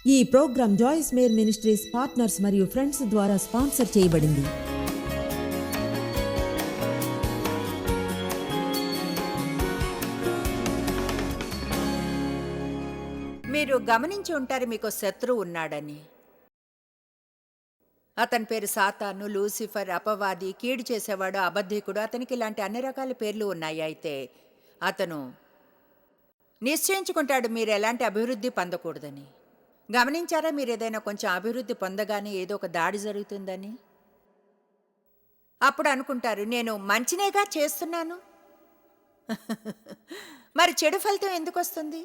ఈ programme Joyce Meyer Ministries partners మరియు friends ద్వారా స్పాన్సర్ చేయబడింది. మీరు గమనించి ఉంటారు, మీకు శత్రువు ఉన్నాడని. అతని పేరు సాతాను, లూసిఫర్, అపవాది, కీడు చేసేవాడు, అబద్ధికుడు. అతనికి ఇలాంటి అన్ని రకాల పేర్లు ఉన్నాయి. అయితే అతను నిశ్చయించుకుంటాడు మీరు ఎలాంటి అభివృద్ధి పొందకూడదని. గమనించారా, మీరు ఏదైనా కొంచెం అభివృద్ధి పొందగానే ఏదో ఒక దాడి జరుగుతుందని? అప్పుడు అనుకుంటారు, నేను మంచినేగా చేస్తున్నాను, మరి చెడు ఫలితం ఎందుకు వస్తుంది?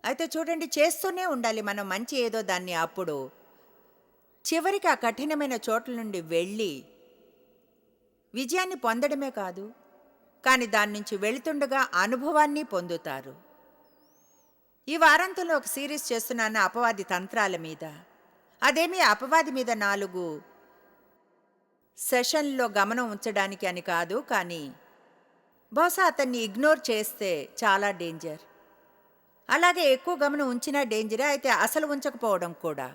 అయితే చూడండి, చేస్తూనే ఉండాలి మనం మంచి ఏదో దాన్ని. అప్పుడు చివరికి ఆ కఠినమైన చోట్ల నుండి వెళ్ళి విజయాన్ని పొందడమే కాదు, కానీ దాని నుంచి వెళుతుండగా అనుభవాన్ని పొందుతారు. ఈ వారాంతంలో ఒక సిరీస్ చేస్తున్నాను అపవాది తంత్రాల మీద. అదేమి అపవాది మీద 4 సెషన్లో గమనం ఉంచడానికి అని కాదు, కానీ బహుశా అతన్ని ఇగ్నోర్ చేస్తే చాలా డేంజర్. అలాగే ఎక్కువ గమనం ఉంచినా డేంజరే, అయితే అసలు ఉంచకపోవడం కూడా.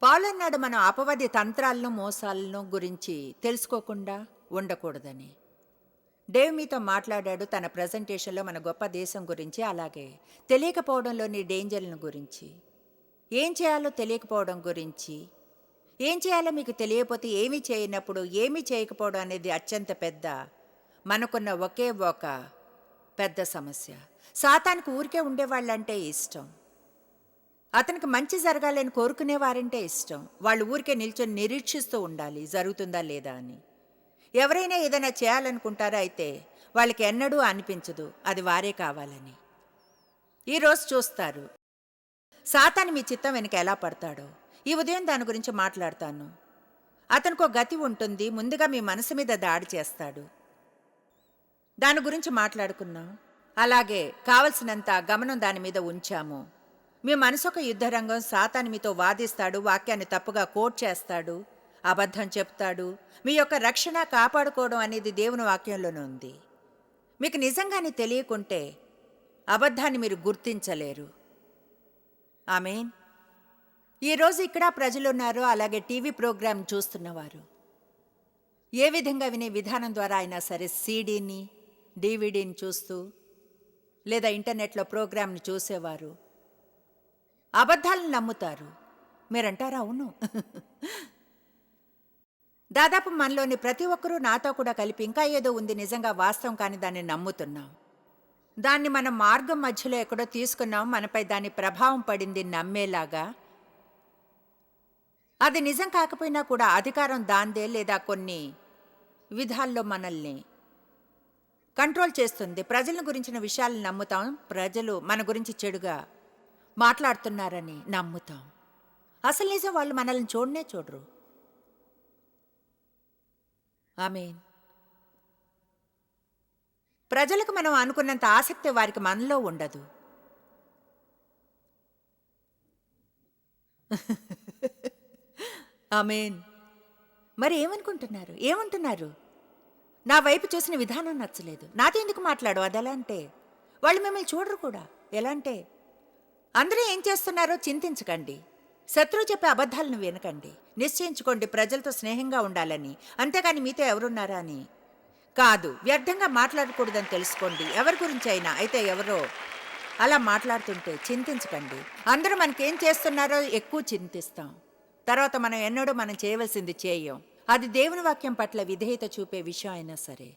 పౌలు అన్నాడు, మనం అపవాది తంత్రాలను మోసాలను గురించి తెలుసుకోకుండా ఉండకూడదని. డేవ్ మీతో మాట్లాడాడు తన ప్రజెంటేషన్లో మన గొప్ప దేశం గురించి, అలాగే తెలియకపోవడంలోని డేంజర్లను గురించి, ఏం చేయాలో తెలియకపోవడం గురించి. ఏం చేయాలో మీకు తెలియకపోతే ఏమీ చేయనప్పుడు ఏమీ చేయకపోవడం అనేది అత్యంత పెద్ద, మనకున్న ఒకే ఒక పెద్ద సమస్య. సాతానికి ఊరికే ఉండేవాళ్ళంటే ఇష్టం. అతనికి మంచి జరగాలని కోరుకునేవారంటే ఇష్టం. వాళ్ళు ఊరికే నిల్చొని నిరీక్షిస్తూ ఉండాలి జరుగుతుందా లేదా అని. ఎవరైనా ఏదైనా చేయాలనుకుంటారో అయితే వాళ్ళకి ఎన్నడూ అనిపించదు అది వారే కావాలని. ఈరోజు చూస్తారు సాతాను మీ చిత్తం వెనుక ఎలా పడతాడో. ఈ ఉదయం దాని గురించి మాట్లాడతాను. అతనికి ఒక గతి ఉంటుంది, ముందుగా మీ మనసు మీద దాడి చేస్తాడు. దాని గురించి మాట్లాడుకున్నాం. అలాగే కావలసినంత గమనం దాని మీద ఉంచాము. మీ మనసు ఒక యుద్ధరంగం. సాతాను మీతో వాదిస్తాడు, వాక్యాన్ని తప్పుగా కోట్ చేస్తాడు, అబద్ధం చెప్తాడు. మీ యొక్క రక్షణ కాపాడుకోవడం అనేది దేవుని వాక్యంలోనే ఉంది. మీకు నిజంగానే తెలియకుంటే అబద్ధాన్ని మీరు గుర్తించలేరు. ఆమేన్. ఈరోజు ఇక్కడ ప్రజలున్నారు, అలాగే టీవీ ప్రోగ్రాం చూస్తున్నవారు. ఏ విధంగా వినే విధానం ద్వారా అయినా సరే, సీడీని డివిడీని చూస్తూ లేదా ఇంటర్నెట్లో ప్రోగ్రాంని చూసేవారు అబద్ధాలను నమ్ముతారు. మీరంటారా అవును. దాదాపు మనలోని ప్రతి ఒక్కరూ నాతో కూడా కలిపి ఇంకా ఏదో ఉంది నిజంగా వాస్తవం కానీ దాన్ని నమ్ముతున్నాం. దాన్ని మనం మార్గం మధ్యలో ఎక్కడో తీసుకున్నాం, మనపై దాని ప్రభావం పడింది నమ్మేలాగా. అది నిజం కాకపోయినా కూడా అధికారం దాందే, లేదా కొన్ని విధాల్లో మనల్ని కంట్రోల్ చేస్తుంది. ప్రజల గురించిన విషయాలను నమ్ముతాం. ప్రజలు మన గురించి చెడుగా మాట్లాడుతున్నారని నమ్ముతాం. అసలు నిజం వాళ్ళు మనల్ని చూడనే చూడరు. ఆమేన్. ప్రజలకు మనం అనుకున్నంత ఆసక్తి వారికి మనలో ఉండదు. ఆమేన్. మరి ఏమంటున్నారు? నా వైపు చూసిన విధానం నచ్చలేదు, నాతో ఎందుకు మాట్లాడు? అది ఎలా అంటే వాళ్ళు మిమ్మల్ని చూడరు కూడా. ఎలా అంటే అందరూ ఏం చేస్తున్నారో చింతించకండి, శత్రువు చెప్పే అబద్ధాలను వినకండి. నిశ్చయించుకోండి ప్రజలతో స్నేహంగా ఉండాలని, అంతేగాని మీతో ఎవరున్నారా అని కాదు. వ్యర్థంగా మాట్లాడకూడదని తెలుసుకోండి. ఎవరి గురించి అయినా అయితే ఎవరో అలా మాట్లాడుతుంటే చింతించకండి. అందరూ మనకేం చేస్తున్నారో ఎక్కువ చింతిస్తాం, తర్వాత మనం ఎన్నడూ మనం చేయవలసింది చేయం. అది దేవుని వాక్యం పట్ల విధేయత చూపే విషయం అయినా సరే.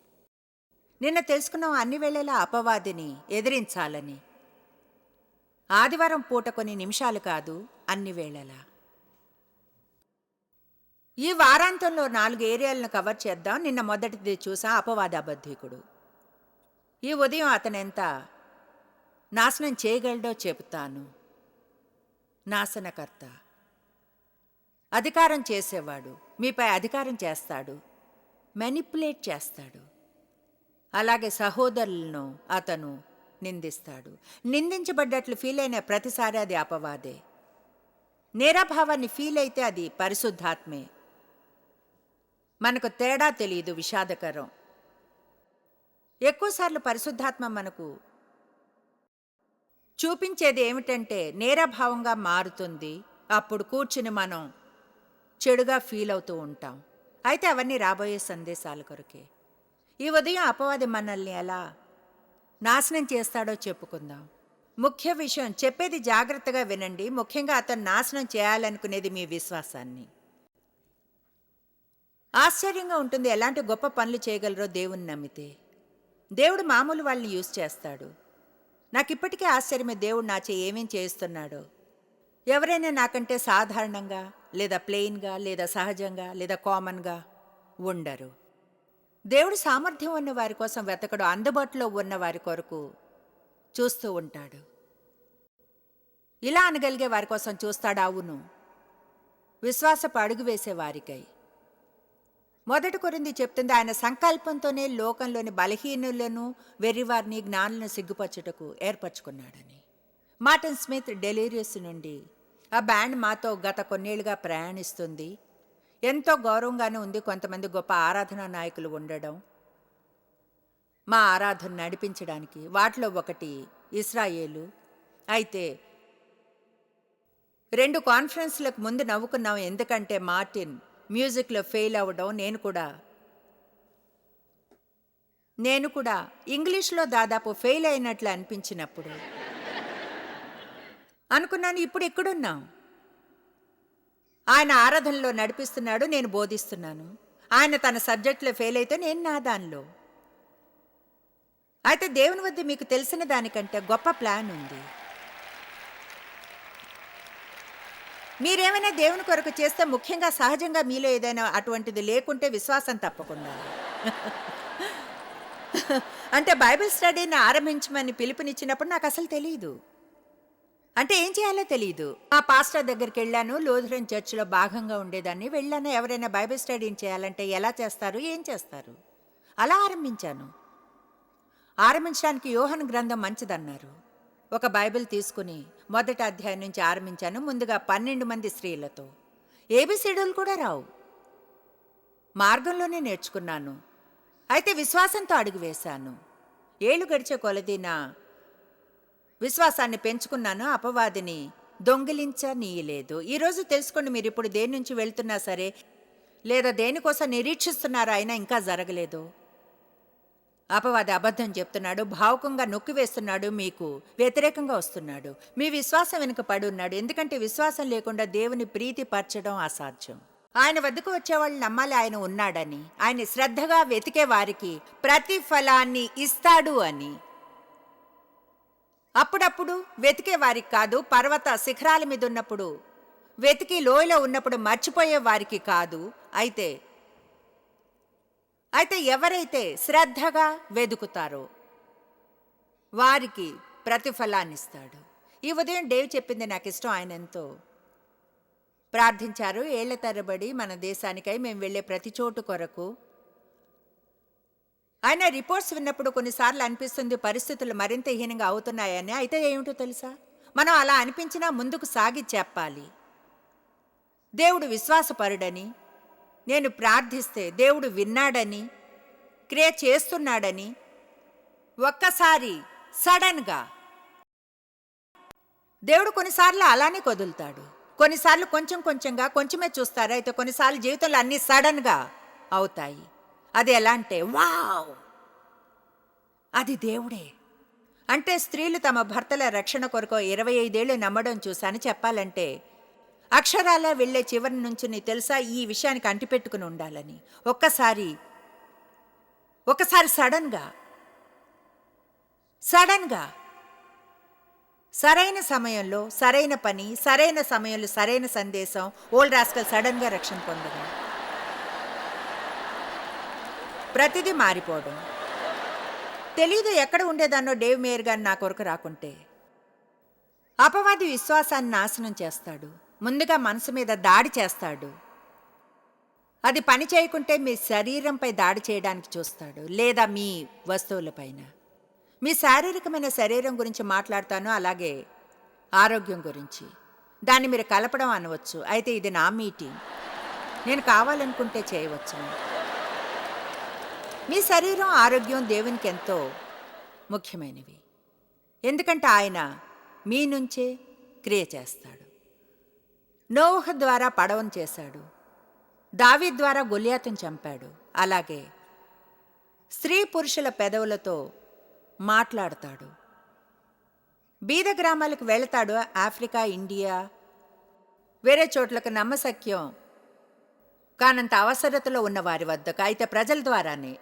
నిన్న తెలుసుకున్నాం అన్ని వేళలా అపవాదిని ఎదిరించాలని. ఆదివారం పూట కొన్ని నిమిషాలు కాదు, అన్ని వేళలా. ఈ వారాంతంలో 4 ఏరియాలను కవర్ చేద్దాం. నిన్న మొదటిది చూసా, అపవాది అబద్ధికుడు. ఈ ఉదయం అతనెంత నాశనం చేయగలడో చెబుతాను. నాశనకర్త, అధికారం చేసేవాడు, మీపై అధికారం చేస్తాడు, మెనిపులేట్ చేస్తాడు. అలాగే సహోదరులను అతను నిందిస్తాడు. నిందించబడ్డట్లు ఫీల్ అయిన ప్రతిసారి అది అపవాదే. నేరాభావాన్ని ఫీల్ అయితే అది పరిశుద్ధాత్మే. మనకు తేడా తెలియదు, విషాదకరం. ఎక్కువసార్లు పరిశుద్ధాత్మ మనకు చూపించేది ఏమిటంటే నేరభావంగా మారుతుంది. అప్పుడు కూర్చుని మనం చెడుగా ఫీల్ అవుతూ ఉంటాం. అయితే అవన్నీ రాబోయే సందేశాల కొరకే. ఈ ఉదయం అపవాది మనల్ని ఎలా నాశనం చేస్తాడో చెప్పుకుందాం. ముఖ్య విషయం, చెప్పేది జాగ్రత్తగా వినండి. ముఖ్యంగా అతను నాశనం చేయాలనుకునేది మీ విశ్వాసాన్ని. ఆశ్చర్యంగా ఉంటుంది ఎలాంటి గొప్ప పనులు చేయగలరో దేవుణ్ణి నమ్మితే. దేవుడు మామూలు వాళ్ళని యూజ్ చేస్తాడు. నాకు ఇప్పటికీ ఆశ్చర్యమే దేవుడు నాచే ఏమేం చేస్తున్నాడో. ఎవరైనా నాకంటే సాధారణంగా లేదా ప్లెయిన్గా లేదా సహజంగా లేదా కామన్గా ఉండరు. దేవుడు సామర్థ్యం ఉన్న వారి కోసం వెతకడు, అందుబాటులో ఉన్న వారి కొరకు చూస్తూ ఉంటాడు. ఇలా అనగలిగే వారి కోసం చూస్తాడు. అవును, విశ్వాసపు అడుగు వేసే వారికై. 1 కొరింథీ చెప్తుంది, ఆయన సంకల్పంతోనే లోకంలోని బలహీనులను వెర్రివారిని జ్ఞానులను సిగ్గుపరచుటకు ఏర్పరచుకున్నాడని. మార్టిన్ స్మిత్ డెలీరియస్ నుండి ఆ బ్యాండ్ మాతో గత కొన్నేళ్లుగా ప్రయాణిస్తుంది. ఎంతో గౌరవంగానే ఉంది కొంతమంది గొప్ప ఆరాధనా నాయకులు ఉండడం మా ఆరాధన నడిపించడానికి. వాటిలో ఒకటి ఇస్రాయేలు. అయితే 2 కాన్ఫరెన్స్లకు ముందు నవ్వుకున్నాం, ఎందుకంటే మార్టిన్ మ్యూజిక్లో ఫెయిల్ అవ్వడం, నేను కూడా ఇంగ్లీష్లో దాదాపు ఫెయిల్ అయినట్లు అనిపించినప్పుడు అనుకున్నాను, ఇప్పుడు ఎక్కడున్నాం? ఆయన ఆరాధనలో నడిపిస్తున్నాడు, నేను బోధిస్తున్నాను. ఆయన తన సబ్జెక్టులో ఫెయిల్ అయితే నేను నా దానిలో. అయితే దేవుని వద్ద మీకు తెలిసిన దానికంటే గొప్ప ప్లాన్ ఉంది. మీరేమైనా దేవుని కొరకు చేస్తే, ముఖ్యంగా సహజంగా మీలో ఏదైనా అటువంటిది లేకుంటే విశ్వాసం తప్పకుండా. అంటే బైబిల్ స్టడీని ఆరంభించమని పిలుపునిచ్చినప్పుడు నాకు అసలు తెలియదు. అంటే ఏం చేయాలో తెలియదు. ఆ పాస్టర్ దగ్గరికి వెళ్ళాను. లూథరన్ చర్చిలో భాగంగా ఉండేదాన్ని. వెళ్ళాను, ఎవరైనా బైబిల్ స్టడీని చేయాలంటే ఎలా చేస్తారు, ఏం చేస్తారు, అలా ఆరంభించాను. ఆరంభించడానికి యోహాను గ్రంథం మంచిదన్నారు. ఒక బైబిల్ తీసుకుని 1వ అధ్యాయం నుంచి ఆరంభించాను. ముందుగా 12 మంది స్త్రీలతో. ఏబిసిడీలు కూడా రావు, మార్గంలోనే నేర్చుకున్నాను. అయితే విశ్వాసంతో అడుగు వేశాను. ఏళ్ళు గడిచే కొలది నా విశ్వాసాన్ని పెంచుకున్నాను. అపవాదిని దొంగిలించనీయలేదు. ఈరోజు తెలుసుకోండి, మీరు ఇప్పుడు దేని నుంచి వెళ్తున్నా సరే, లేదా దేనికోసం నిరీక్షిస్తున్నారో అయినా ఇంకా జరగలేదు. అపవాది అబద్ధం చెప్తున్నాడు, భావుకంగా నొక్కివేస్తున్నాడు, మీకు వ్యతిరేకంగా వస్తున్నాడు. మీ విశ్వాసం వెనుక పడి ఉన్నాడు. ఎందుకంటే విశ్వాసం లేకుండా దేవుని ప్రీతి పరచడం అసాధ్యం. ఆయన వద్దకు వచ్చేవాళ్ళు నమ్మాలి ఆయన ఉన్నాడని, ఆయన శ్రద్ధగా వెతికే వారికి ప్రతిఫలాన్ని ఇస్తాడు అని. అప్పుడప్పుడు వెతికే వారికి కాదు, పర్వత శిఖరాల మీద ఉన్నప్పుడు, వెతికి లోయలో ఉన్నప్పుడు మర్చిపోయే వారికి కాదు. అయితే ఎవరైతే శ్రద్ధగా వెతుకుతారో వారికి ప్రతిఫలాన్ని ఇస్తాడు. ఈ ఉదయం డేవ్ చెప్పింది నాకు ఇష్టం. ఆయన ఎంతో ప్రార్థించారు. ఏళ్ల తరబడి మన దేశానికై మేము వెళ్ళే ప్రతి చోటు కొరకు. ఆయన రిపోర్ట్స్ విన్నప్పుడు కొన్నిసార్లు అనిపిస్తుంది పరిస్థితులు మరింత హీనంగా అవుతున్నాయని. అయితే ఏమిటో తెలుసా, మనం అలా అనిపించినా ముందుకు సాగి చెప్పాలి. దేవుడు విశ్వాసపరుడని, నేను ప్రార్థిస్తే దేవుడు విన్నాడని, క్రియ చేస్తున్నాడని. ఒక్కసారి సడన్గా దేవుడు కొన్నిసార్లు అలానే కదులుతాడు. కొన్నిసార్లు కొంచెం కొంచెంగా, కొంచెమే చూస్తారు. అయితే కొన్నిసార్లు జీవితంలో అన్నీ సడన్గా అవుతాయి. అది ఎలా అంటే, వావ్, అది దేవుడే. అంటే స్త్రీలు తమ భర్తల రక్షణ కొరకు 25 ఏళ్ళు నమ్మడం చూశాను. చెప్పాలంటే అక్షరాల వెళ్ళే చివరి నుంచి నీ తెలుసా ఈ విషయానికి అంటిపెట్టుకుని ఉండాలని. ఒకసారి సడన్గా సరైన సమయంలో సరైన పని, సరైన సమయంలో సరైన సందేశం. ఓల్డ్ రాస్కల్ సడన్గా రక్షణ పొందడం, ప్రతిదీ మారిపోవడం. తెలీదు ఎక్కడ ఉండేదాన్నో డేవ్ మేయర్ గారు నా కొరకు రాకుంటే. అపవాది విశ్వాసాన్ని నాశనం చేస్తాడు. ముందుగా మనసు మీద దాడి చేస్తాడు. అది పని చేయకుంటే మీ శరీరంపై దాడి చేయడానికి చూస్తాడు, లేదా మీ వస్తువులపైన. మీ శారీరకమైన శరీరం గురించి మాట్లాడతాను, అలాగే ఆరోగ్యం గురించి. దాన్ని మీరు కలపడం అనవచ్చు. అయితే ఇది నా మీటింగ్, నేను కావాలనుకుంటే చేయవచ్చు. మీ శరీరం ఆరోగ్యం దేవునికి ఎంతో ముఖ్యమైనవి. ఎందుకంటే ఆయన మీ నుంచే క్రియ చేస్తాడు. నోవహు ద్వారా పడవను చేశాడు. దావీదు ద్వారా గొలియాతును చంపాడు. అలాగే స్త్రీ పురుషుల పెదవులతో మాట్లాడతాడు. బీద గ్రామాలకు వెళతాడు. ఆఫ్రికా, ఇండియా, వేరే చోట్లకు నమ్మశక్యం కానంత అవసరతలో ఉన్న వారి వద్దకు, అయితే ప్రజల ద్వారానే.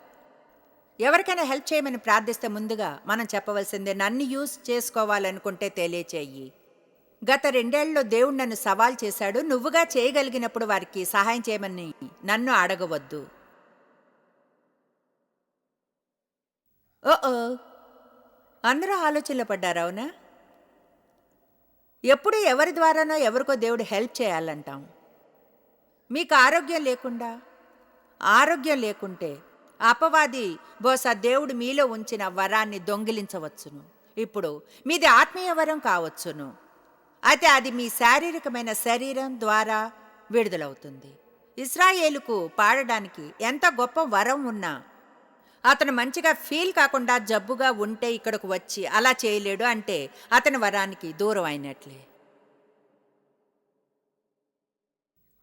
ఎవరికైనా హెల్ప్ చేయమని ప్రార్థిస్తే ముందుగా మనం చెప్పవలసిందే, నన్ను యూజ్ చేసుకోవాలనుకుంటే తెలియచేయి. గత 2 ఏళ్లలో దేవుడు నన్ను సవాల్ చేశాడు. నువ్వుగా చేయగలిగినప్పుడు వారికి సహాయం చేయమని నన్ను అడగవద్దు. ఓ అందరూ ఆలోచనలో పడ్డారు, అవునా? ఎప్పుడు ఎవరి ద్వారానో ఎవరికో దేవుడు హెల్ప్ చేయాలంటాం. మీకు ఆరోగ్యం లేకుంటే అపవాది బహుశా దేవుడు మీలో ఉంచిన వరాన్ని దొంగిలించవచ్చును. ఇప్పుడు మీది ఆత్మీయ వరం కావచ్చును, అయితే అది మీ శారీరకమైన శరీరం ద్వారా విడుదలవుతుంది. ఇశ్రాయేలుకు పాడడానికి ఎంత గొప్ప వరం ఉన్నా అతను మంచిగా ఫీల్ కాకుండా జబ్బుగా ఉంటే ఇక్కడకు వచ్చి అలా చేయలేడు అంటే అతని వరానికి దూరం అయినట్లే.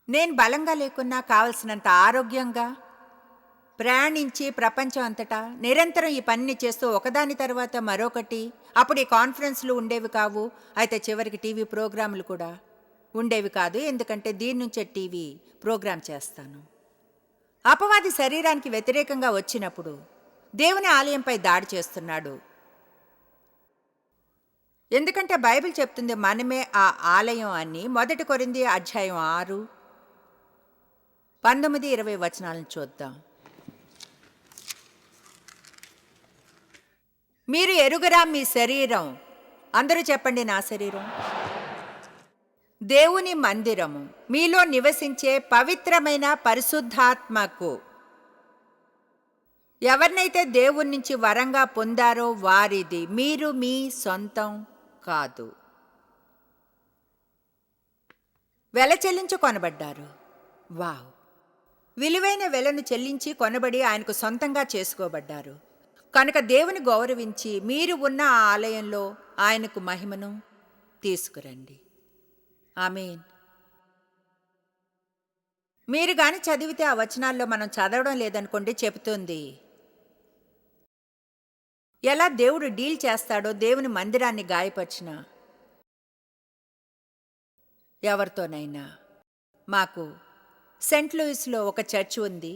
నేను బలంగా లేకున్నా కావలసినంత ఆరోగ్యంగా ప్రయాణించి ప్రపంచం అంతటా నిరంతరం ఈ పనిని చేస్తూ ఒకదాని తర్వాత మరొకటి. అప్పుడు ఈ కాన్ఫరెన్స్లు ఉండేవి కావు, అయితే చివరికి టీవీ ప్రోగ్రాంలు కూడా ఉండేవి కాదు, ఎందుకంటే దీని నుంచే టీవీ ప్రోగ్రాం చేస్తాను. అపవాది శరీరానికి వ్యతిరేకంగా వచ్చినప్పుడు దేవుని ఆలయంపై దాడి చేస్తున్నాడు. ఎందుకంటే బైబిల్ చెప్తుంది మనమే ఆ ఆలయం అని. 1 కొరింథీ అధ్యాయం 6, 19, 20 వచనాలను చూద్దాం. మీరు ఎరుగరా మీ శరీరం, అందరూ చెప్పండి, నా శరీరం దేవుని మందిరము, మీలో నివసించే పవిత్రమైన పరిశుద్ధాత్మకు. ఎవరినైతే దేవుని నుంచి వరంగా పొందారో వారిది, మీరు మీ సొంతం కాదు. వెల చెల్లించి కొనబడ్డారు. వావ్! విలువైన వెలను చెల్లించి కొనబడి ఆయనకు సొంతంగా చేసుకోబడ్డారు. కనుక దేవుని గౌరవించి మీరు ఉన్న ఆ ఆలయంలో ఆయనకు మహిమను తీసుకురండి. ఆమేన్. మీరు గాని చదివితే ఆ వచనాల్లో మనం చదవడం లేదనుకోండి, చెబుతుంది ఎలా దేవుడు డీల్ చేస్తాడో. దేవుని మందిరాన్ని గాయపరిచిన ఎవరితోనైనా. మాకు సెంట్ లూయిస్లో ఒక చర్చ్ ఉంది,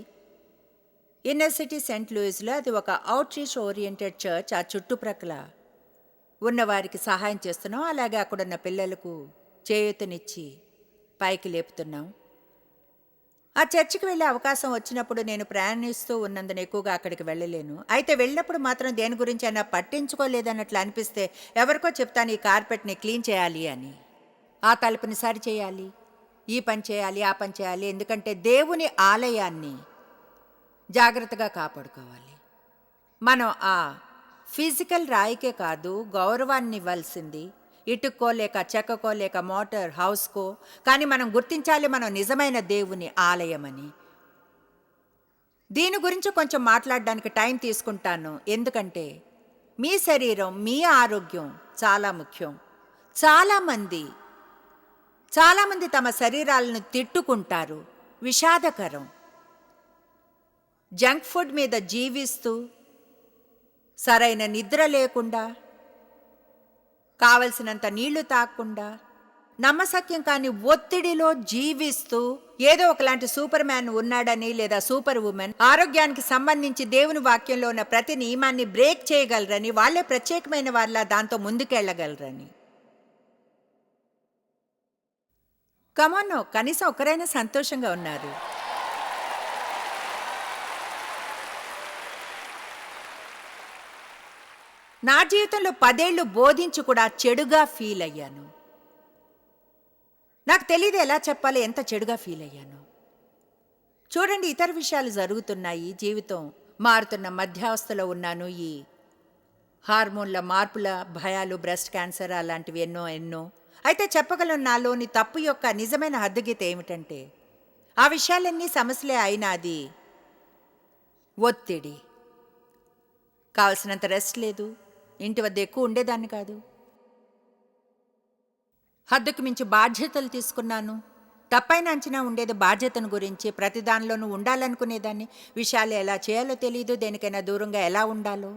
ఇన్నర్ సిటీ సెంట్ లూయిస్లో. అది ఒక అవుట్ రీచ్ ఓరియంటెడ్ చర్చ్. ఆ చుట్టుప్రక్కల ఉన్నవారికి సహాయం చేస్తున్నాం. అలాగే అక్కడున్న పిల్లలకు చేయూతనిచ్చి పైకి లేపుతున్నాం. ఆ చర్చికి వెళ్ళే అవకాశం వచ్చినప్పుడు నేను ప్రయాణిస్తూ ఉన్నందున ఎక్కువగా అక్కడికి వెళ్ళలేను. అయితే వెళ్ళినప్పుడు మాత్రం దేని గురించి అయినా పట్టించుకోలేదన్నట్లు అనిపిస్తే ఎవరికో చెప్తాను, ఈ కార్పెట్ని క్లీన్ చేయాలి అని, ఆ తలుపుని సరి చేయాలి, ఈ పని చేయాలి, ఆ పని చేయాలి. ఎందుకంటే దేవుని ఆలయాన్ని జాగ్రత్తగా కాపాడుకోవాలి. మనం ఆ ఫిజికల్ రాయికే కాదు గౌరవాన్ని ఇవ్వాల్సింది, ఇటుక్కో లేక చెక్కకో లేక మోటార్ హౌస్కో. కానీ మనం గుర్తించాలి మనం నిజమైన దేవుని ఆలయమని. దీని గురించి కొంచెం మాట్లాడడానికి టైం తీసుకుంటాను, ఎందుకంటే మీ శరీరం, మీ ఆరోగ్యం చాలా ముఖ్యం. చాలామంది తమ శరీరాలను తిట్టుకుంటారు, విషాదకరం. జంక్ ఫుడ్ మీద జీవిస్తూ, సరైన నిద్ర లేకుండా, కావలసినంత నీళ్లు తాగకుండా, నమ్మశక్యం కాని ఒత్తిడిలో జీవిస్తూ, ఏదో ఒకలాంటి సూపర్ మ్యాన్ ఉన్నాడని లేదా సూపర్ ఉమెన్ ఆరోగ్యానికి సంబంధించి దేవుని వాక్యంలో ఉన్న ప్రతి నియమాన్ని బ్రేక్ చేయగలరని, వాళ్ళే ప్రత్యేకమైన వాళ్ళ దాంతో ముందుకెళ్ళగలరని. కమాన్, కనీసం ఒకరైనా సంతోషంగా ఉన్నారు. నా జీవితంలో 10 ఏళ్ళు బోధించి కూడా చెడుగా ఫీల్ అయ్యాను. నాకు తెలియదు ఎలా చెప్పాలో, ఎంత చెడుగా ఫీల్ అయ్యాను. చూడండి, ఇతర విషయాలు జరుగుతున్నాయి, జీవితం మారుతున్న మధ్యావస్థలో ఉన్నాను. ఈ హార్మోన్ల మార్పుల భయాలు, బ్రెస్ట్ క్యాన్సర్ అలాంటివి ఎన్నో. అయితే చెప్పగలను నాలోని తప్పు యొక్క నిజమైన హద్దుగీత ఏమిటంటే, ఆ విషయాలన్నీ సమస్యలే అయినా అది ఒత్తిడి. కావలసినంత రెస్ట్ లేదు, ఇంటి వద్ద ఎక్కువ ఉండేదాన్ని కాదు. హద్దుకు మించి బాధ్యతలు తీసుకున్నాను. తప్పైన అంచనా ఉండేది బాధ్యతను గురించి. ప్రతి దానిలోనూ ఉండాలనుకునేదాన్ని. విషయాలు ఎలా చేయాలో తెలియదు, దేనికైనా దూరంగా ఎలా ఉండాలో.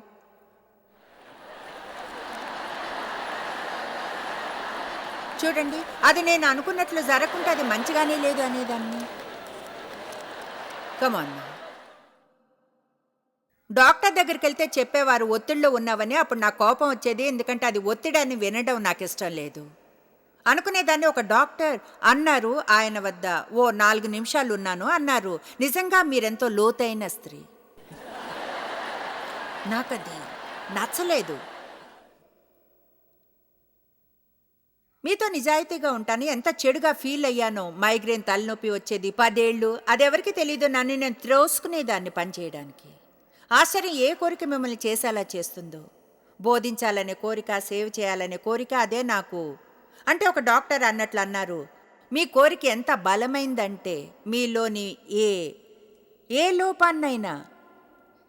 చూడండి, అది నేను అనుకున్నట్లు జరగకుంటే అది మంచిగానే లేదు అనేదాన్ని. కమాన్. డాక్టర్ దగ్గరికి వెళ్తే చెప్పేవారు ఒత్తిడిలో ఉన్నావని. అప్పుడు నాకు కోపం వచ్చేది, ఎందుకంటే అది ఒత్తిడి వినడం నాకు ఇష్టం లేదు. అనుకునేదాన్ని. ఒక డాక్టర్ అన్నారు ఆయన వద్ద, 4 నిమిషాలు ఉన్నాను అన్నారు. నిజంగా మీరెంతో లోతైన స్త్రీ. నాకది నచ్చలేదు. మీతో నిజాయితీగా ఉంటాను. ఎంత చెడుగా ఫీల్ అయ్యానో. మైగ్రేన్, తలనొప్పి వచ్చేది 10 ఏళ్ళు. అదెవరికి తెలీదు. నన్ను నేను త్రోసుకునేదాన్ని పనిచేయడానికి. ఆశ్చర్యం, ఏ కోరిక మిమ్మల్ని చేసేలా చేస్తుందో. బోధించాలనే కోరిక, సేవ చేయాలనే కోరిక, అదే నాకు. అంటే ఒక డాక్టర్ అన్నట్లు అన్నారు, మీ కోరిక ఎంత బలమైందంటే మీలోని ఏ లోపాన్నైనా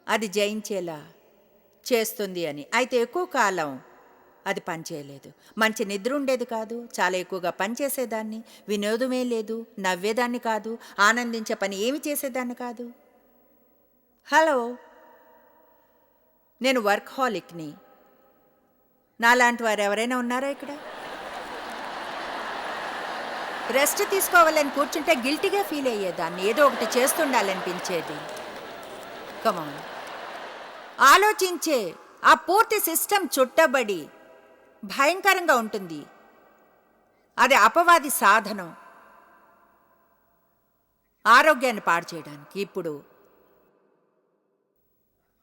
అది జయించేలా చేస్తుంది అని. అయితే ఎక్కువ కాలం అది పనిచేయలేదు. మంచి నిద్ర ఉండేది కాదు. చాలా ఎక్కువగా పనిచేసేదాన్ని. వినోదమే లేదు. నవ్వేదాన్ని కాదు. ఆనందించే పని ఏమి చేసేదాన్ని కాదు. హలో, నేను వర్క్హాలిక్ని. నాలాంటి వారు ఎవరైనా ఉన్నారా ఇక్కడ? రెస్ట్ తీసుకోవాలని కూర్చుంటే గిల్టీగా ఫీల్ అయ్యేదాన్ని. ఏదో ఒకటి చేస్తుండాలనిపించేది. కమాన్, ఆలోచించే ఆ పూర్తి సిస్టమ్ చుట్టబడి భయంకరంగా ఉంటుంది. అది అపవాది సాధనం ఆరోగ్యాన్ని పాడు చేయడానికి. ఇప్పుడు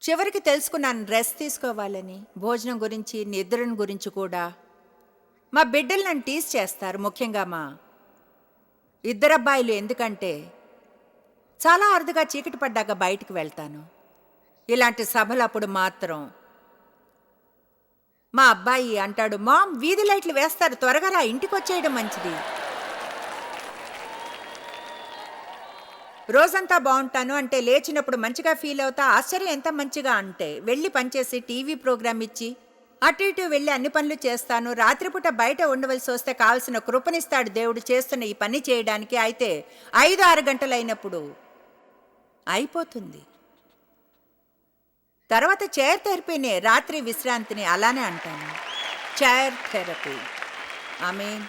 చివరికి తెలుసుకున్నాను రెస్ట్ తీసుకోవాలని. భోజనం గురించి, నిద్రను గురించి కూడా. మా బిడ్డలు నన్ను టీజ్ చేస్తారు, ముఖ్యంగా మా 2 అబ్బాయిలు. ఎందుకంటే చాలా అరుదుగా చీకటి పడ్డాక బయటికి వెళ్తాను. ఇలాంటి సభలు అప్పుడు మాత్రం మా అబ్బాయి అంటాడు, మామ్ వీధి లైట్లు వేస్తారు, త్వరగా రా, ఇంటికి వచ్చేయడం మంచిది. రోజంతా బాగుంటాను అంటే లేచినప్పుడు మంచిగా ఫీల్ అవుతా. ఆశ్చర్యం, ఎంత మంచిగా అంటే వెళ్ళి పనిచేసి టీవీ ప్రోగ్రామ్ ఇచ్చి అటు ఇటు వెళ్ళి అన్ని పనులు చేస్తాను. రాత్రిపూట బయట ఉండవలసి వస్తే కావలసిన కృపనిస్తాడు దేవుడు చేస్తున్న ఈ పని చేయడానికి. అయితే 5-6 గంటలు అయినప్పుడు అయిపోతుంది. తర్వాత చైర్ థెరపీనే, రాత్రి విశ్రాంతిని అలానే అంటాను, చైర్ థెరపీ. ఆమేన్.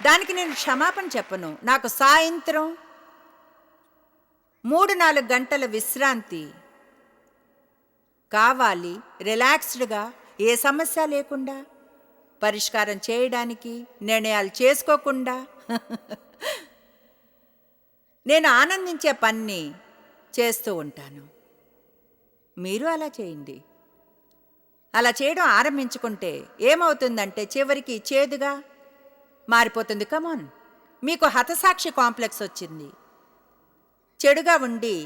దానికి నేను క్షమాపణ చెప్పను. నాకు సాయంత్రం 3-4 గంటల విశ్రాంతి కావాలి. రిలాక్స్డ్గా, ఏ సమస్య లేకుండా, పరిష్కారం చేయడానికి, నిర్ణయాలు చేసుకోకుండా నేను ఆనందించే పని చేస్తూ ఉంటాను. మీరు అలా చేయండి. అలా చేయడం ఆరంభించుకుంటే ఏమవుతుందంటే చివరికి చేదుగా మారిపోతుంది. కమాన్, మీకు హతసాక్షి కాంప్లెక్స్ వచ్చింది. చెడుగా ఉండి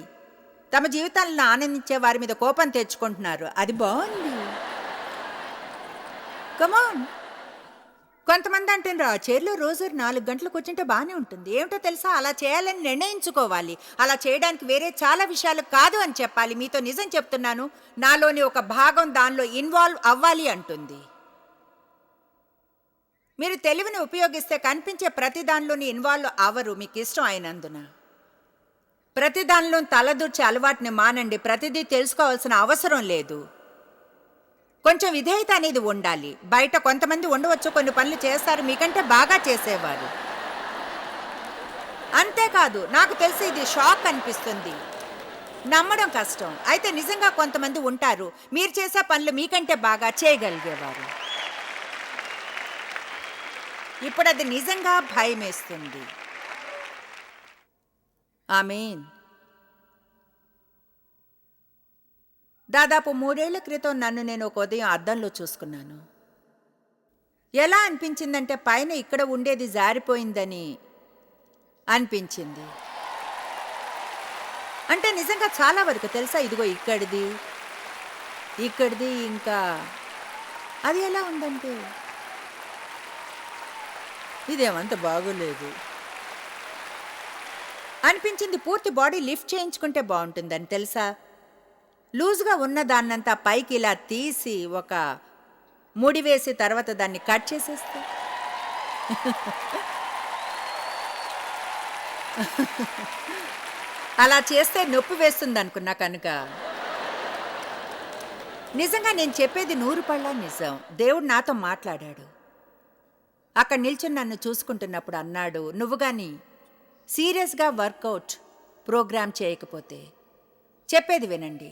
తమ జీవితాలను ఆనందించే వారి మీద కోపం తెచ్చుకుంటున్నారు. అది బాగుంది. కమాన్. కొంతమంది అంటున్నారు, ఆ చైర్లో రోజు 4 గంటలు కూర్చుంటే బాగానే ఉంటుంది. ఏమిటో తెలుసా, అలా చేయాలని నిర్ణయించుకోవాలి. అలా చేయడానికి వేరే చాలా విషయాలు కాదు అని చెప్పాలి. మీతో నిజం చెప్తున్నాను, నాలోని ఒక భాగం దానిలో ఇన్వాల్వ్ అవ్వాలి అంటుంది. మీరు తెలివిని ఉపయోగిస్తే కనిపించే ప్రతి దానిలోని ఇన్వాల్వ్ అవ్వరు, మీకు ఇష్టం అయినందున. ప్రతి దానిలో తలదూర్చే అలవాటుని మానండి. ప్రతిదీ తెలుసుకోవాల్సిన అవసరం లేదు. కొంచెం విధేయత అనేది ఉండాలి. బయట కొంతమంది ఉండవచ్చు, కొన్ని పనులు చేస్తారు మీకంటే బాగా చేసేవారు. అంతేకాదు, నాకు తెలిసి ఇది షాక్ అనిపిస్తుంది, నమ్మడం కష్టం. అయితే నిజంగా కొంతమంది ఉంటారు మీరు చేసే పనులు మీకంటే బాగా చేయగలిగేవారు. ఇప్పుడు అది నిజంగా భయమేస్తుంది. ఆమేన్. దాదాపు 3 ఏళ్ల క్రితం నన్ను నేను ఒక ఉదయం అద్దంలో చూసుకున్నాను. ఎలా అనిపించిందంటే పైన ఇక్కడ ఉండేది జారిపోయిందని అనిపించింది. అంటే నిజంగా చాలా వరకు తెలుసా, ఇదిగో ఇక్కడిది, ఇంకా అది ఎలా ఉందంటే ఇదేమంత బాగోలేదు అనిపించింది. పూర్తి బాడీ లిఫ్ట్ చేయించుకుంటే బాగుంటుందని తెలుసా. లూజ్గా ఉన్న దాన్నంతా పైకి ఇలా తీసి ఒక ముడి వేసి తర్వాత దాన్ని కట్ చేసేస్తే అలా చేస్తే నొప్పి వేస్తుంది అనుకున్నా కనుక నిజంగా నేను చెప్పేది 100% నిజం. దేవుడు నాతో మాట్లాడాడు. అక్కడ నిల్చుని నన్ను చూసుకుంటున్నప్పుడు అన్నాడు, నువ్వు కానీ సీరియస్గా వర్కౌట్ ప్రోగ్రామ్ చేయకపోతే, చెప్పేది వినండి,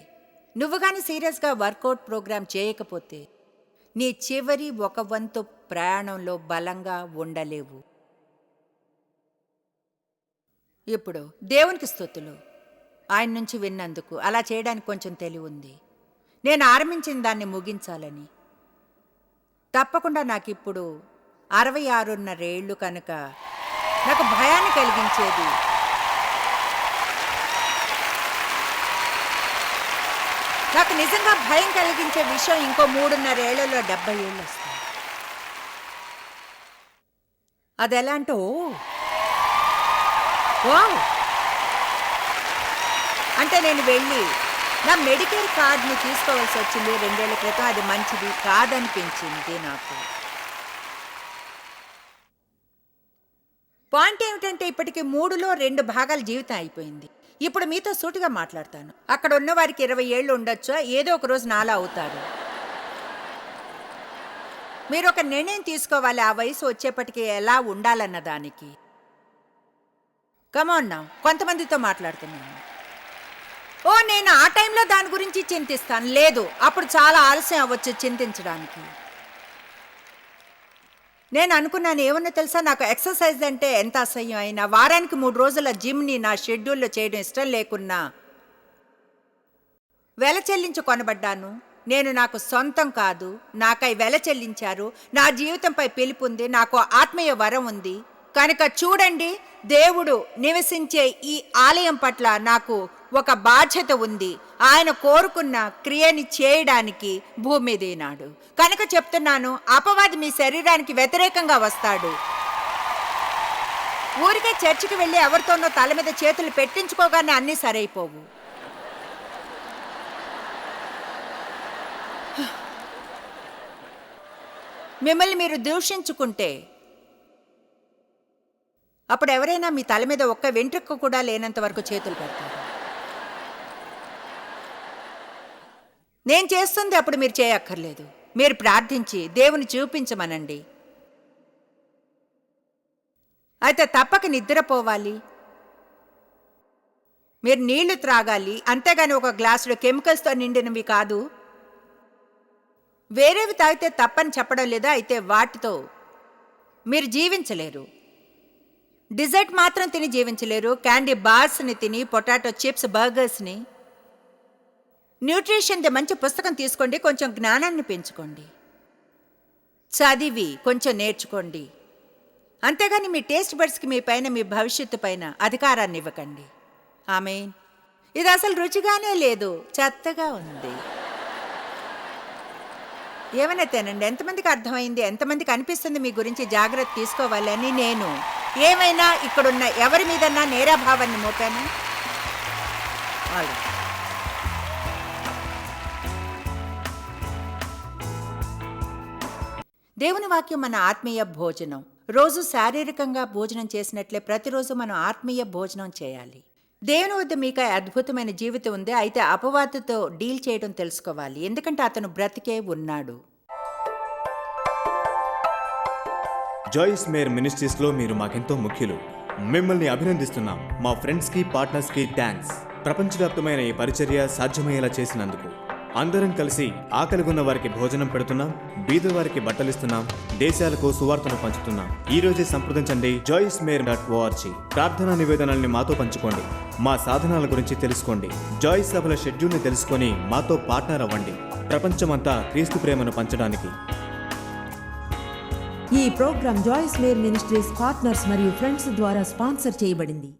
నువ్వు కానీ సీరియస్గా వర్కౌట్ ప్రోగ్రామ్ చేయకపోతే నీ చివరి ఒక వంతు ప్రయాణంలో బలంగా ఉండలేవు. ఇప్పుడు దేవునికి స్తుతులు, ఆయన నుంచి విన్నందుకు. అలా చేయడానికి కొంచెం తెలివి ఉంది. నేను ఆరంభించిన దాన్ని ముగించాలని. తప్పకుండా నాకు ఇప్పుడు 66.5 ఏళ్ళు కనుక నాకు భయాన్ని కలిగించేది నాకు నిజంగా భయం కలిగించే విషయం ఇంకో 3.5 ఏళ్లలో 70 ఏళ్ళు వస్తాయి. అది ఎలా అంటే అంటే నేను వెళ్ళి నా మెడికేర్ కార్డుని తీసుకోవాల్సి వచ్చింది 2 ఏళ్ల క్రితం. అది మంచిది కాదనిపించింది నాకు. పాయింట్ ఏమిటంటే ఇప్పటికి 3లో 2 భాగాల జీవితం అయిపోయింది. ఇప్పుడు మీతో సూటిగా మాట్లాడతాను. అక్కడ ఉన్న వారికి 20 ఏళ్ళు ఉండొచ్చా, ఏదో ఒక రోజు నాలా అవుతారు. మీరు ఒక నిర్ణయం తీసుకోవాలి ఆ వయసు వచ్చేప్పటికి ఎలా ఉండాలన్న దానికి. కమాన్ నా, కొంతమందితో మాట్లాడుతున్నాను. నేను ఆ టైంలో దాని గురించి చింతిస్తాను. లేదు, అప్పుడు చాలా ఆలస్యం అవ్వచ్చు చింతించడానికి. నేను అనుకున్నాను ఏమన్నా తెలుసా, నాకు ఎక్సర్సైజ్ అంటే ఎంత అసహ్యం అయినా, వారానికి 3 రోజుల జిమ్ని నా షెడ్యూల్లో చేయడం ఇష్టం లేకున్నా వెల చెల్లించి కొనబడ్డాను. నేను నాకు సొంతం కాదు, నాకై వెల చెల్లించారు. నా జీవితంపై పిలుపుంది, నాకు ఆత్మీయ వరం ఉంది. కనుక చూడండి, దేవుడు నివసించే ఈ ఆలయం పట్ల నాకు ఒక బాధ్యత ఉంది. ఆయన కోరుకున్న క్రియని చేయడానికి భూమి దిగినాడు. కనుక చెప్తున్నాను, అపవాది మీ శరీరానికి వ్యతిరేకంగా వస్తాడు. ఊరికే చర్చికి వెళ్ళి ఎవరితోనో తల మీద చేతులు పెట్టించుకోగానే అన్నీ సరైపోవు. మిమ్మల్ని మీరు దూషించుకుంటే అప్పుడు ఎవరైనా మీ తల మీద ఒక్క వెంట్రుక కూడా లేనంత వరకు చేతులు పెడతారు. నేను చేస్తుంది అప్పుడు మీరు చేయక్కర్లేదు. మీరు ప్రార్థించి దేవుని చూపించమనండి. అయితే తప్పక నిద్రపోవాలి, మీరు నీళ్లు త్రాగాలి, అంతేగాని ఒక గ్లాసులో కెమికల్స్తో నిండినవి కాదు. వేరేవి తాగితే తప్పని చెప్పడం లేదా, అయితే వాటితో మీరు జీవించలేరు. డిజర్ట్ మాత్రం తిని జీవించలేరు. క్యాండీ బార్స్ని తిని, పొటాటో చిప్స్, బర్గర్స్ని. న్యూట్రిషన్ది మంచి పుస్తకం తీసుకోండి, కొంచెం జ్ఞానాన్ని పెంచుకోండి, చదివి కొంచెం నేర్చుకోండి. అంతేగాని మీ టేస్ట్ బడ్స్కి మీ పైన, మీ భవిష్యత్తు పైన అధికారాన్ని ఇవ్వకండి. ఆమేన్. ఇది అసలు రుచిగానే లేదు, చెత్తగా ఉంది. ఏమైనా తినండి. ఎంతమందికి అర్థమైంది, ఎంతమందికి అనిపిస్తుంది మీ గురించి జాగ్రత్త తీసుకోవాలి అని? నేను ఏమైనా ఇక్కడున్న ఎవరి మీదన్నా నేరాభావాన్ని మోపాను? దేవుని వాక్యం మన ఆత్మీయ భోజనం. రోజు శారీరకంగా భోజనం చేసినట్లే ప్రతిరోజు మనం ఆత్మీయ భోజనం చేయాలి. దేవుని వద్ద మీకు అద్భుతమైన జీవితం ఉంది. అయితే అపవాదుతో డీల్ చేయడం తెలుసుకోవాలి, ఎందుకంటే అతను బ్రతికే ఉన్నాడు. జాయిస్ మేర్ మినిస్ట్రీస్లో మీరు మాకెంతో ముఖ్యులు. మిమ్మల్ని అభినందిస్తున్నాం. మా ఫ్రెండ్స్కి, పార్ట్నర్స్కి థ్యాంక్స్. ప్రపంచవ్యాప్తమైన ఈ పరిచర్య సాధ్యమయ్యేలా చేసినందుకు. అందరం కలిసి ఆకలిగొన్న వారికి భోజనం పెడుతున్నాం, బీద వారికి బట్టలిస్తున్నాం, దేశాలకు సువార్తను పంచుతున్నాం. ఈ రోజే సంప్రదించండి joycemeir.org. ప్రార్థనా నివేదనల్ని మాతో పంచుకోండి, మా సాధనాల గురించి తెలుసుకోండి, జాయిస్ సభల షెడ్యూల్ని తెలుసుకొని మాతో పార్ట్నర్ అవ్వండి. ప్రపంచమంతా క్రీస్తు ప్రేమను పంచడానికి. ఈ programme Joyce Meyer Ministries partners మరియు ఫ్రెండ్స్ ద్వారా స్పాన్సర్ చేయబడింది.